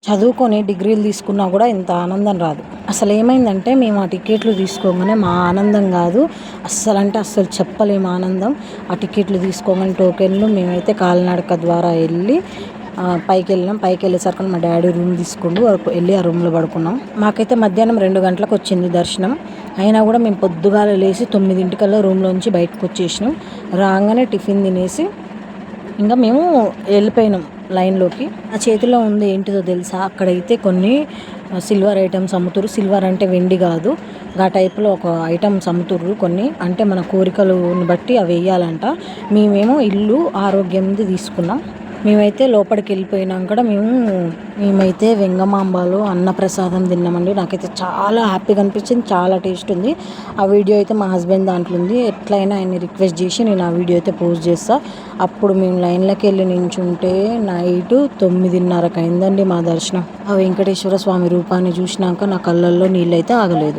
చదువుకొని డిగ్రీలు తీసుకున్నా కూడా ఇంత ఆనందం రాదు. అసలు ఏమైందంటే మేము ఆ టికెట్లు తీసుకోగానే మా ఆనందం కాదు, అస్సలు చెప్పలేము ఆనందం. ఆ టికెట్లు తీసుకోగానే టోకెన్లు మేమైతే కాలినడక ద్వారా వెళ్ళి పైకి వెళ్ళేసరికి మా డాడీ రూమ్ తీసుకుంటూ వెళ్ళి ఆ రూమ్లో పడుకున్నాం. మాకైతే మధ్యాహ్నం 2 గంటలకు వచ్చింది దర్శనం. అయినా కూడా మేము పొద్దుగాల లేచి 9 రూమ్లోంచి బయటకు వచ్చేసినాం. రాగానే టిఫిన్ తినేసి ఇంకా మేము వెళ్ళిపోయినాం లైన్లోకి. నా చేతిలో ఉంది ఏంటిదో తెలుసా, అక్కడైతే కొన్ని సిల్వర్ ఐటమ్స్ అమ్ముతురు. సిల్వర్ అంటే వెండి కాదు, ఆ టైప్లో ఒక ఐటమ్స్ అమ్ముతుర్రు కొన్ని. అంటే మన కోరికలను బట్టి అవి వేయాలంట. మేమేమో ఇల్లు ఆరోగ్యంది తీసుకున్నాం. మేమైతే లోపలికి వెళ్ళిపోయినాక మేమైతే వెంగమాంబలో అన్నప్రసాదం తిన్నామండి. నాకైతే చాలా హ్యాపీగా అనిపించింది, చాలా టేస్ట్ ఉంది. ఆ వీడియో అయితే మా హస్బెండ్ దాంట్లో ఉంది. ఎట్లయినా ఆయన్ని రిక్వెస్ట్ చేసి నేను ఆ వీడియో అయితే పోస్ట్ చేస్తాను. అప్పుడు మేము లైన్లోకి వెళ్ళి నించుంటే నైట్ 9:30 అయిందండి మా దర్శనం. ఆ వెంకటేశ్వర స్వామి రూపాన్ని చూసినాక నా కళ్ళల్లో నీళ్ళైతే ఆగలేదు.